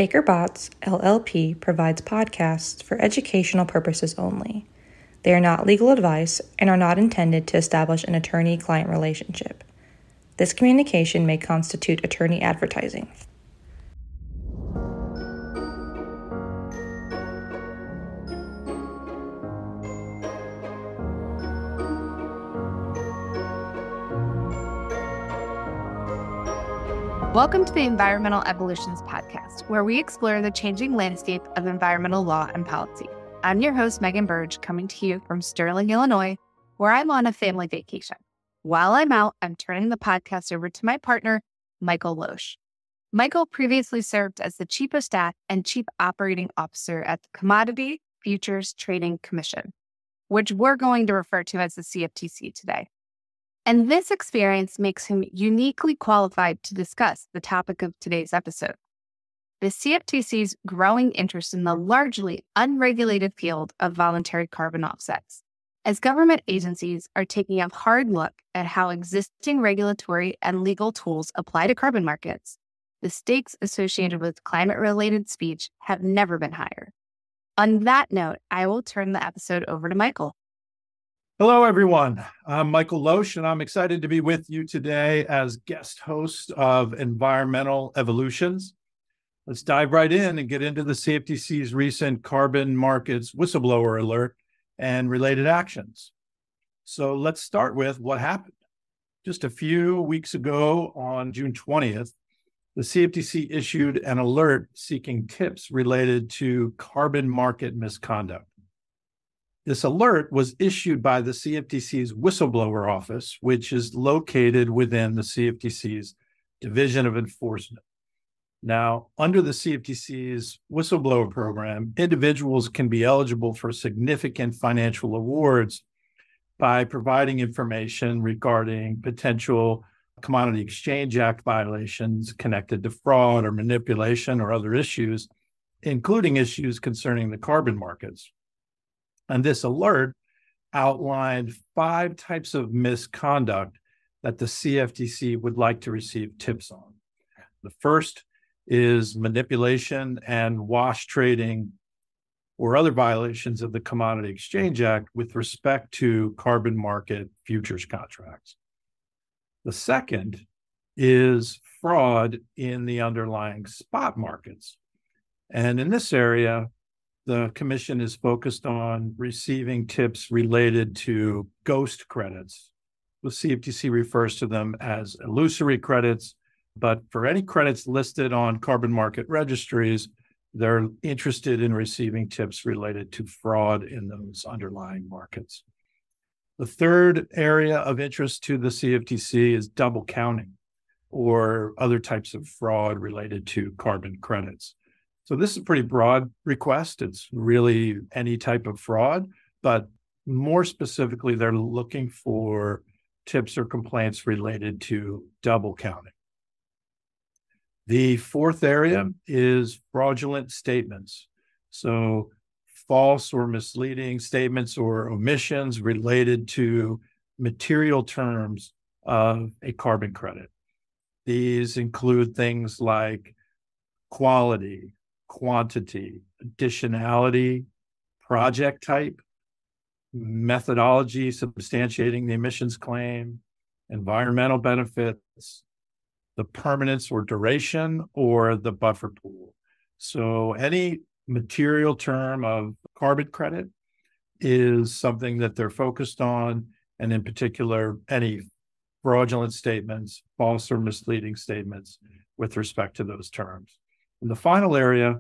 Baker Botts, LLP provides podcasts for educational purposes only. They are not legal advice and are not intended to establish an attorney-client relationship. This communication may constitute attorney advertising. Welcome to the Environmental Evolutions Podcast, where we explore the changing landscape of environmental law and policy. I'm your host, Megan Burge, coming to you from Sterling, Illinois, where I'm on a family vacation. While I'm out, I'm turning the podcast over to my partner, Michael Loesch. Michael previously served as the Chief of Staff and Chief Operating Officer at the Commodity Futures Trading Commission, which we're going to refer to as the CFTC today. And this experience makes him uniquely qualified to discuss the topic of today's episode: the CFTC's growing interest in the largely unregulated field of voluntary carbon offsets. As government agencies are taking a hard look at how existing regulatory and legal tools apply to carbon markets, the stakes associated with climate-related speech have never been higher. On that note, I will turn the episode over to Michael. Hello, everyone. I'm Michael Loesch, and I'm excited to be with you today as guest host of Environmental Evolutions. Let's dive right in and get into the CFTC's recent carbon markets whistleblower alert and related actions. So let's start with what happened. Just a few weeks ago, on June 20th, the CFTC issued an alert seeking tips related to carbon market misconduct. This alert was issued by the CFTC's whistleblower office, which is located within the CFTC's Division of Enforcement. Now, under the CFTC's whistleblower program, individuals can be eligible for significant financial awards by providing information regarding potential Commodity Exchange Act violations connected to fraud or manipulation or other issues, including issues concerning the carbon markets. And this alert outlined 5 types of misconduct that the CFTC would like to receive tips on. The first is manipulation and wash trading or other violations of the Commodity Exchange Act with respect to carbon market futures contracts. The second is fraud in the underlying spot markets. And in this area, the commission is focused on receiving tips related to ghost credits. The CFTC refers to them as illusory credits, but for any credits listed on carbon market registries, they're interested in receiving tips related to fraud in those underlying markets. The third area of interest to the CFTC is double counting or other types of fraud related to carbon credits. So this is a pretty broad request. It's really any type of fraud, but more specifically, they're looking for tips or complaints related to double counting. The fourth area is fraudulent statements. So false or misleading statements or omissions related to material terms of a carbon credit. These include things like quality, quantity, additionality, project type, methodology substantiating the emissions claim, environmental benefits, the permanence or duration, or the buffer pool. So any material term of carbon credit is something that they're focused on, and in particular, any fraudulent statements, false or misleading statements with respect to those terms. And the final area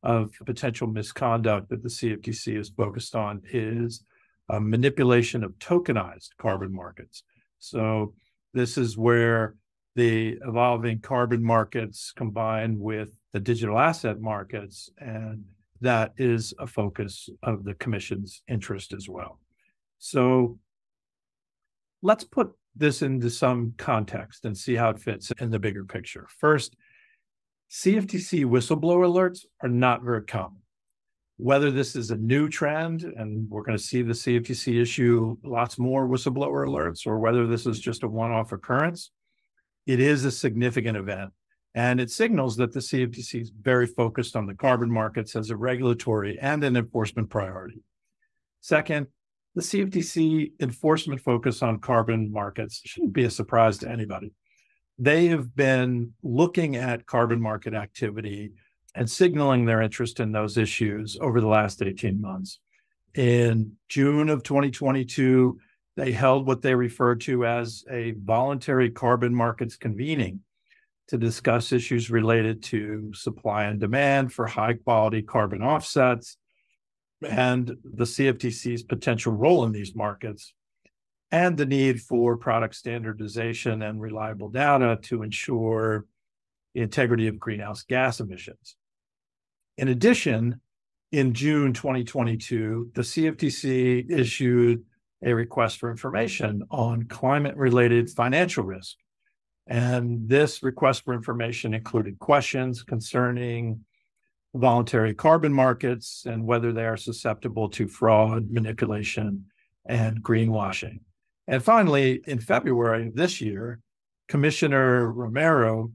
of potential misconduct that the CFTC is focused on is manipulation of tokenized carbon markets. So this is where the evolving carbon markets combine with the digital asset markets, and that is a focus of the Commission's interest as well. So let's put this into some context and see how it fits in the bigger picture. First, CFTC whistleblower alerts are not very common. Whether this is a new trend, and we're going to see the CFTC issue lots more whistleblower alerts, or whether this is just a one-off occurrence, it is a significant event, And it signals that the CFTC is very focused on the carbon markets as a regulatory and an enforcement priority. Second, the CFTC enforcement focus on carbon markets shouldn't be a surprise to anybody. They have been looking at carbon market activity and signaling their interest in those issues over the last 18 months. In June of 2022, they held what they referred to as a voluntary carbon markets convening to discuss issues related to supply and demand for high-quality carbon offsets and the CFTC's potential role in these markets, and the need for product standardization and reliable data to ensure the integrity of greenhouse gas emissions. In addition, in June 2022, the CFTC issued a request for information on climate-related financial risk. And this request for information included questions concerning voluntary carbon markets and whether they are susceptible to fraud, manipulation, and greenwashing. And finally, in February of this year, Commissioner Romero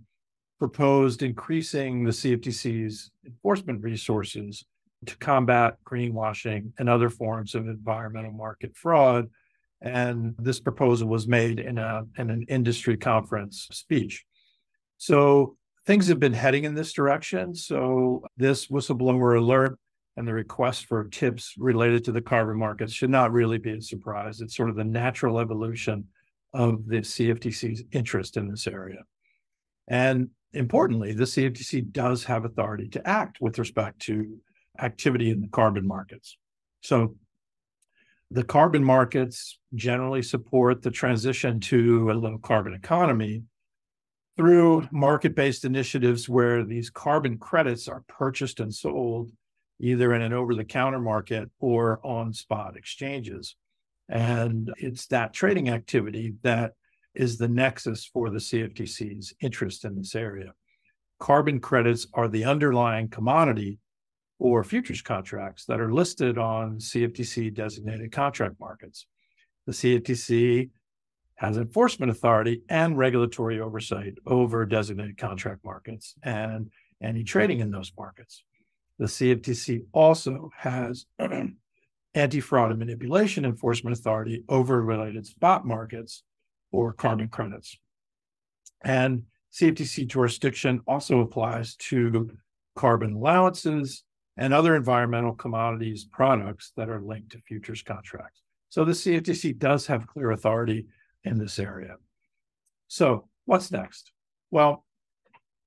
proposed increasing the CFTC's enforcement resources to combat greenwashing and other forms of environmental market fraud. And this proposal was made in an industry conference speech. So things have been heading in this direction. So this whistleblower alert and the request for tips related to the carbon markets should not really be a surprise. It's sort of the natural evolution of the CFTC's interest in this area. And importantly, the CFTC does have authority to act with respect to activity in the carbon markets. So the carbon markets generally support the transition to a low carbon economy through market-based initiatives where these carbon credits are purchased and sold either in an over-the-counter market or on spot exchanges. And it's that trading activity that is the nexus for the CFTC's interest in this area. Carbon credits are the underlying commodity or futures contracts that are listed on CFTC designated contract markets. The CFTC has enforcement authority and regulatory oversight over designated contract markets and any trading in those markets. The CFTC also has anti-fraud and manipulation enforcement authority over related spot markets or carbon credits. And CFTC jurisdiction also applies to carbon allowances and other environmental commodities products that are linked to futures contracts. So the CFTC does have clear authority in this area. So what's next? Well,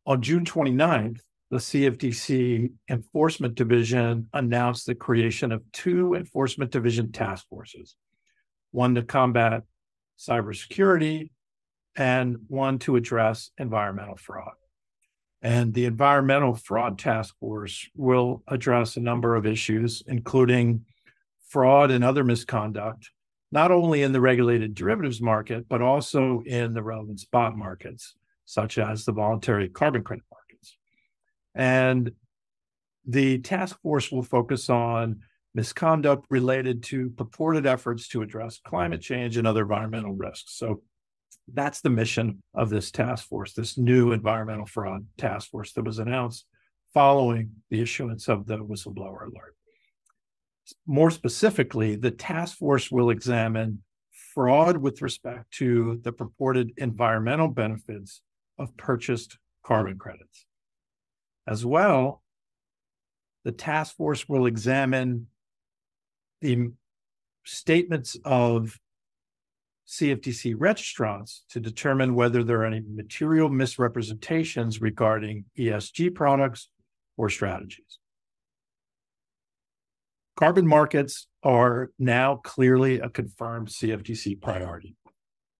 on June 29th, the CFTC Enforcement Division announced the creation of two Enforcement Division task forces, one to combat cybersecurity and one to address environmental fraud. And the Environmental Fraud Task Force will address a number of issues, including fraud and other misconduct, not only in the regulated derivatives market, but also in the relevant spot markets, such as the voluntary carbon credit markets. And the task force will focus on misconduct related to purported efforts to address climate change and other environmental risks. So that's the mission of this task force, this new environmental fraud task force that was announced following the issuance of the whistleblower alert. More specifically, the task force will examine fraud with respect to the purported environmental benefits of purchased carbon credits. As well, the task force will examine the statements of CFTC registrants to determine whether there are any material misrepresentations regarding ESG products or strategies. Carbon markets are now clearly a confirmed CFTC priority.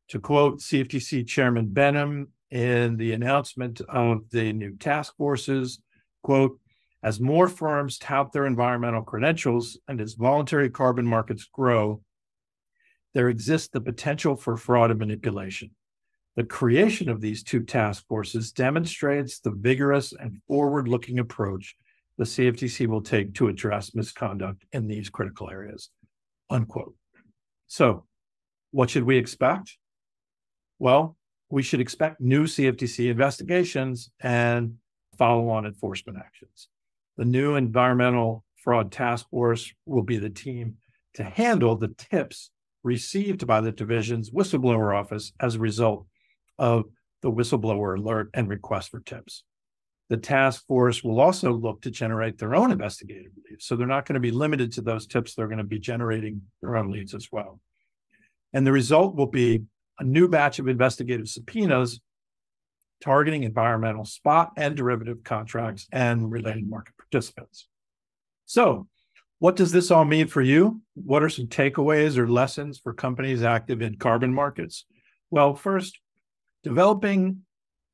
To quote CFTC Chairman Benham in the announcement of the new task forces, quote, as more firms tout their environmental credentials and as voluntary carbon markets grow, there exists the potential for fraud and manipulation. The creation of these two task forces demonstrates the vigorous and forward-looking approach the CFTC will take to address misconduct in these critical areas, unquote. So what should we expect? Well, we should expect new CFTC investigations and follow-on enforcement actions. The new Environmental Fraud Task Force will be the team to handle the tips received by the division's whistleblower office as a result of the whistleblower alert and request for tips. The task force will also look to generate their own investigative leads. So they're not going to be limited to those tips. They're going to be generating their own leads as well. And the result will be a new batch of investigative subpoenas targeting environmental spot and derivative contracts and related market participants. So what does this all mean for you? What are some takeaways or lessons for companies active in carbon markets? Well, first, developing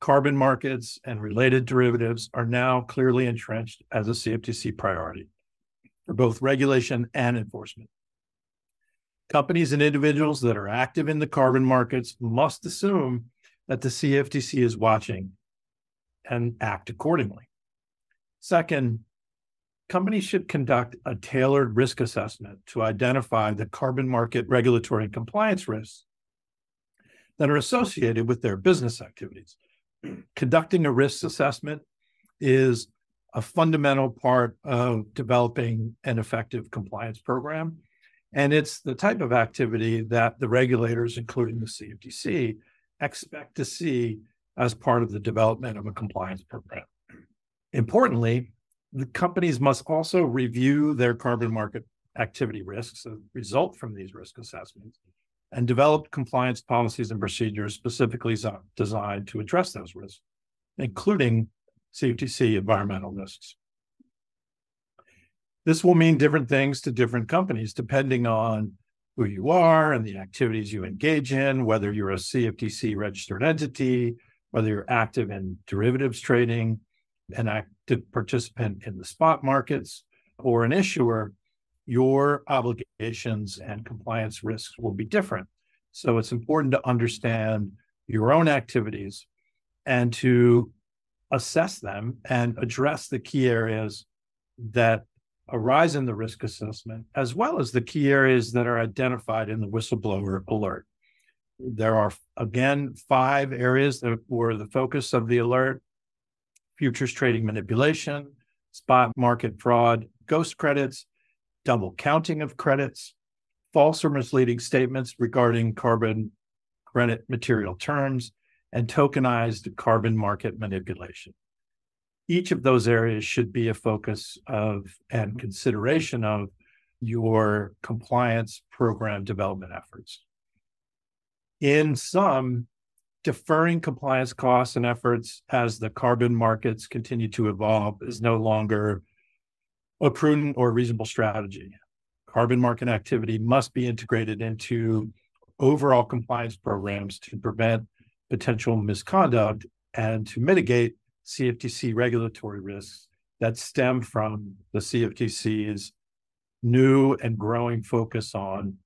carbon markets and related derivatives are now clearly entrenched as a CFTC priority for both regulation and enforcement. Companies and individuals that are active in the carbon markets must assume that the CFTC is watching and act accordingly. Second, companies should conduct a tailored risk assessment to identify the carbon market regulatory and compliance risks that are associated with their business activities. Conducting a risk assessment is a fundamental part of developing an effective compliance program. And it's the type of activity that the regulators, including the CFTC, expect to see as part of the development of a compliance program. Importantly, the companies must also review their carbon market activity risks that result from these risk assessments and develop compliance policies and procedures specifically designed to address those risks, including CFTC environmental risks. This will mean different things to different companies depending on who you are and the activities you engage in, whether you're a CFTC registered entity, whether you're active in derivatives trading, an active participant in the spot markets, or an issuer. Your obligations and compliance risks will be different. So it's important to understand your own activities and to assess them and address the key areas that arise in the risk assessment, as well as the key areas that are identified in the whistleblower alert. There are, again, 5 areas that were the focus of the alert: futures trading manipulation, spot market fraud, ghost credits, double counting of credits, false or misleading statements regarding carbon credit material terms, and tokenized carbon market manipulation. Each of those areas should be a focus of and consideration of your compliance program development efforts. In sum, deferring compliance costs and efforts as the carbon markets continue to evolve is no longer a prudent or reasonable strategy. Carbon market activity must be integrated into overall compliance programs to prevent potential misconduct and to mitigate CFTC regulatory risks that stem from the CFTC's new and growing focus on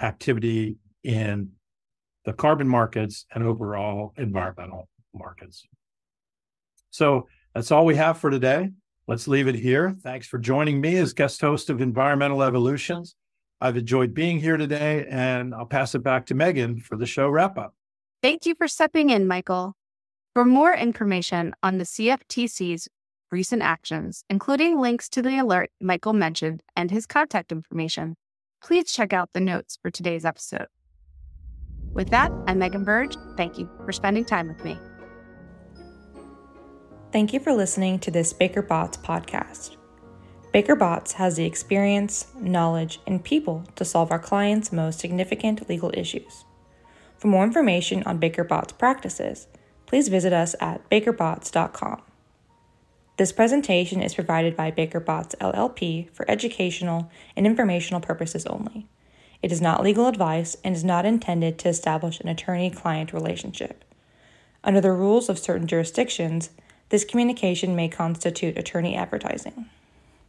activity in the carbon markets and overall environmental markets. So that's all we have for today. Let's leave it here. Thanks for joining me as guest host of Environmental Evolutions. I've enjoyed being here today, and I'll pass it back to Megan for the show wrap-up. Thank you for stepping in, Michael. For more information on the CFTC's recent actions, including links to the alert Michael mentioned and his contact information, please check out the notes for today's episode. With that, I'm Megan Burge. Thank you for spending time with me. Thank you for listening to this Baker Botts podcast. Baker Botts has the experience, knowledge, and people to solve our clients' most significant legal issues. For more information on Baker Botts practices, please visit us at bakerbotts.com. This presentation is provided by Baker Botts LLP for educational and informational purposes only. It is not legal advice and is not intended to establish an attorney-client relationship. Under the rules of certain jurisdictions, this communication may constitute attorney advertising.